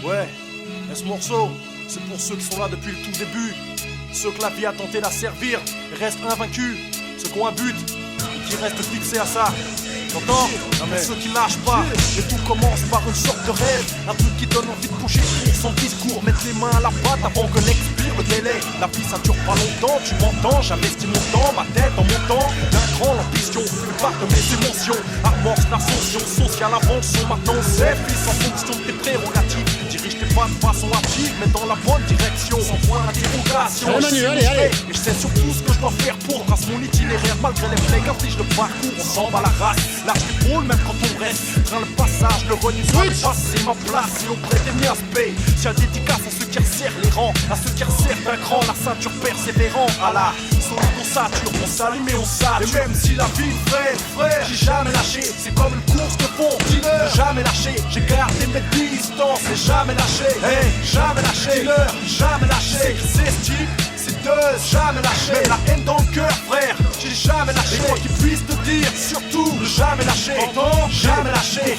Ouais, et ce morceau, c'est pour ceux qui sont là depuis le tout début. Ceux que la vie a tenté d'asservir et restent invaincus. Ceux qui ont un but et qui restent fixés à ça. T'entends? Ceux qui lâchent pas. Et tout commence par une sorte de rêve. Un truc qui donne envie de bouger son discours. Mettre les mains à la pâte avant que n'expire le délai. La vie ça dure pas longtemps, tu m'entends? J'investis mon temps, ma tête en montant d'un cran l'ambition. Une part de mes émotions amorce l'ascension sociale. Avançons maintenant, c'est plus en fonction de tes prérogatives. Dirige tes pas de façon active, mais dans la bonne direction. Sans point d'interrogation. Allez. Et je sais surtout ce que je dois faire pour tracer mon itinéraire. Malgré les blagues, inflige le parcours, on s'en bat la race. Lâche l'épaule même quand on reste. Train le passage, le renouveau, passer ma place. Et auprès des miens paye. Tiens, dédicace à ceux qui resserrent les rangs, à ceux qui resserrent d'un cran la ceinture persévérant. À la solide on sature, on s'allume et on sature. Et même si la vie frère, j'ai jamais lâché. C'est comme une course de fond, dealer, jamais lâché. J'ai gardé mes distances et jamais lâché. Hey, jamais lâché, dealer, jamais lâché. C'est style. Jamais lâché, même la haine dans le cœur frère, j'ai jamais lâché. Et moi qui puisse te dire, surtout ne jamais lâcher. Jamais lâché,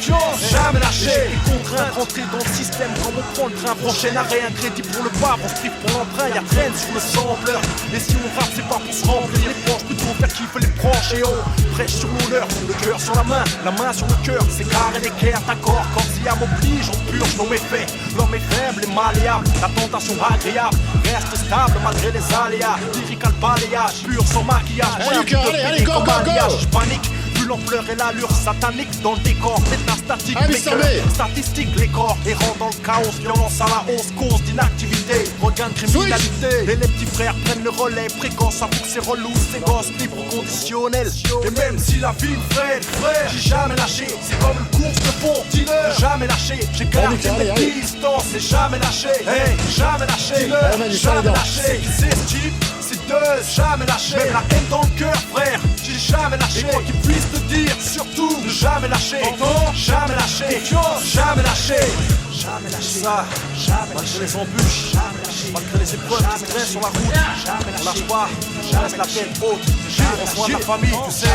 jamais lâché. Et contraint de rentrer dans le système comme on prend le train. Prochain arrêt, un crédit pour le bar, on strip pour l'emprunt, y'a traîne sur le sampleur. Et si on rappe c'est pas pour se remplir les branches, plutôt faire kiffer les branches. Et on prêche sur l'honneur, le cœur sur la main sur le cœur. C'est carré l'équerre, d'accord, quand il y a m'oblige, on purge nos méfaits. L'homme est faible et malléable, la tentation agréable reste stable malgré les aléas, lyrical balayage, pur sans maquillage. Allez, go. Je panique, vu l'ampleur et l'allure satanique dans le décor. L'état statique, statistiques, les corps errant dans le chaos, violence à la hausse, cause d'inactivité, regain de criminalité. Et les petits frères prennent le relais, précoce, avoue que c'est relou, c'est gosse, libre conditionnel. Et même si la vie me freine, frère, j'ai jamais lâché. C'est comme une course de fond, dealer, jamais lâché. J'ai gardé mes distances et jamais lâché. Hey, jamais lâché, dealer, jamais lâché. C'est ce type, c'est deux, jamais lâché. Même la haine dans le cœur, frère, j'ai jamais lâché. Et moi qui puisse te dire, surtout, ne jamais lâcher. Jamais lâché, jamais lâché. Jamais lâché ça, malgré les embûches, malgré les épreuves qui se dressent sur la route, on lâche pas, on reste la tête haute, on soin de la famille, tu sais.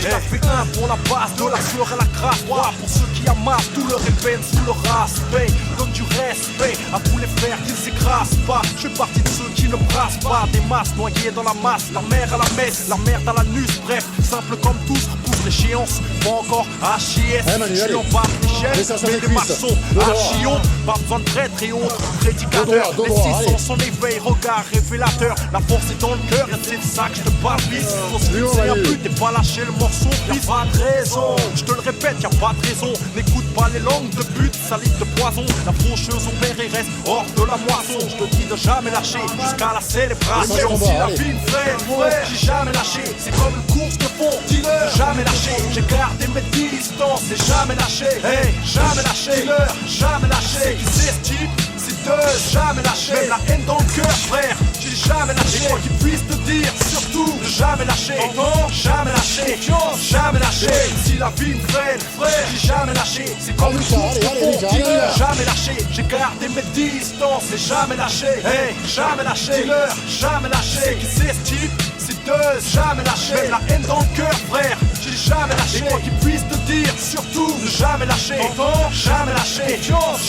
J'ai fait un pour la base de la sueur et la crasse, pour ceux qui amassent tout leur épine sous leur aspect. Donne du respect à tous les frères qui ne s'écrasent pas. Je fais partie de ceux qui ne brassent pas, des masses noyées dans la masse, la mer à la messe, la merde à l'anus, bref, simple comme tous, repousse l'échéance, pas encore HIS, je suis en bas des chaînes, mais des maçons, archions. Pas besoin de prêtre et autres prédicateurs. Les 600 sont éveil, regard révélateur. La force est dans le cœur et c'est de ça que je te bavise. Faut se fixer un but et pas lâcher le morceau. Y'a pas de raison, je te le répète, y'a pas de raison. N'écoute pas les langues de but, salive de poison. La faucheuse opère et reste hors de la moisson. Je te dis de jamais lâcher jusqu'à la célébration. Si la vie me freine, j'ai jamais lâché. C'est comme une course de fond, dealer, jamais lâché. J'ai gardé mes distances et jamais lâché. Hey, jamais lâché, dealer, jamais lâché. C'est ce type, c'est deux, jamais lâché. Même la haine dans le cœur, frère, j'ai jamais lâché. Et moi qui puisse te dire, surtout, ne jamais lâcher. Jamais lâché, jamais lâché. Si la vie me freine, frère, j'ai jamais lâché. C'est comme une course de fond, dealer, jamais lâché. J'ai gardé mes distances et jamais lâché. Hey, jamais lâché, dealer, jamais lâché. C'est ce type, c'est deux, jamais lâché. Même la haine dans le cœur, frère, j'ai jamais lâché. Et moi qui puisse te dire, surtout, ne jamais lâcher. Jamais lâché,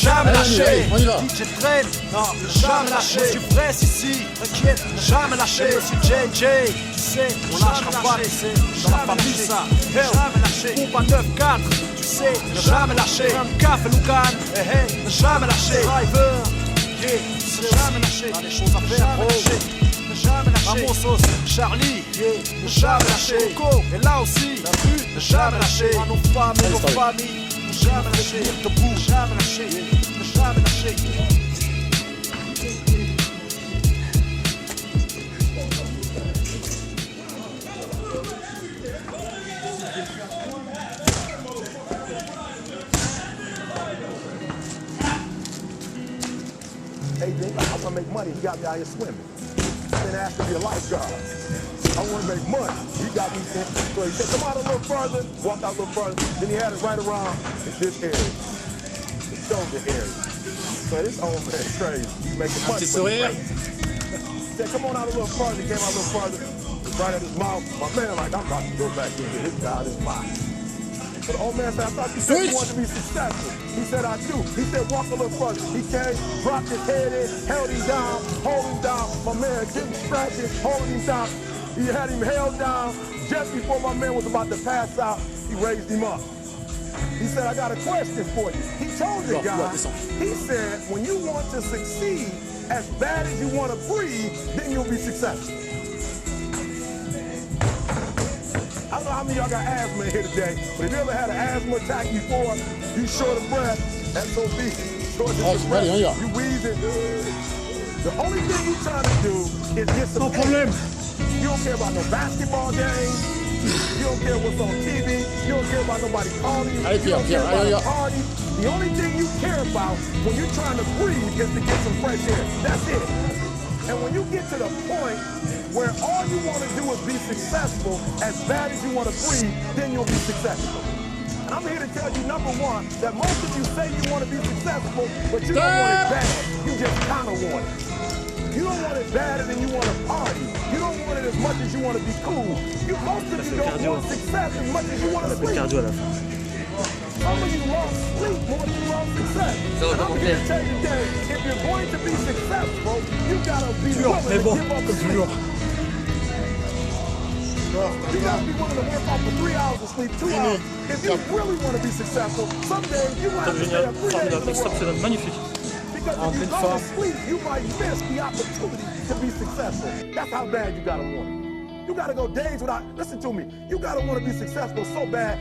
jamais lâché. On y va. DJ Train, non, jamais lâché. Je suis presse ici, t'inquiète, jamais lâché. Je suis JJ, tu sais, on lâchera pas, c'est dans la famille ça. Jamais lâché. Combat 9-4, tu sais, jamais lâché. Café Lucan, jamais lâché. Driver, jamais lâché. T'as des choses à faire, bro. Jamais lâché. Ramosos, Charlie, jamais lâché. Coco, et là aussi, t'as vu, jamais lâché. À nos femmes et nos familles, jamais lâché. Debout, jamais lâché, jamais lâché. Hey, Jake, I want to make money. He got me out here swimming. Been asked to be a lifeguard. I want to make money. He got me in. So he said, come out a little further. Walked out a little further. Then he had us right around in this area. The shoulder area. So this old man is crazy. He's making money. Petit sourire. He said, come on out a little further. He came out a little further. Right at his mouth. My man like, I'm about to go back in here. This guy is mine. So the old man said, I thought you said you wanted to be successful. He said, I do. He said, walk a little further. He came, dropped his head in, held him down, hold him down. My man didn't scratch it, holding him down. He had him held down. Just before my man was about to pass out, he raised him up. He said, I got a question for you. He told the guy, he said, when you want to succeed as bad as you want to breathe, then you'll be successful. I don't know how many of y'all got asthma in here today, but if you ever had an asthma attack before, you short of breath, SOB, short of breath, you wheezing. The only thing you're trying to do is get some air. You don't care about no basketball games. You don't care what's on TV. You don't care about nobody calling you. You don't care about a party. The only thing you care about when you're trying to breathe is to get some fresh air. That's it. And when you get to the point where all you want to do is be successful as bad as you want to breathe, then you'll be successful. And I'm here to tell you, number one, that most of you say you want to be successful, but you don't want it bad. You just kind of want it. You don't want it badder than you want to party. You don't want it as much as you want to be cool. Most of you don't want success as much as you want to sleep. Some of you love sleep more than you love success. And I'm here to tell you today, if you're going to be successful, you gotta be willing to give up the sleep. You gotta be willing to work off for 3 hours of sleep, 2 hours. If you really want to be successful, someday you might have to stay up 3 days in a row. Magnifique. Because if you go to sleep, you might miss the opportunity to be successful. That's how bad you gotta want it. You gotta go days without, listen to me, you gotta want to be successful so bad.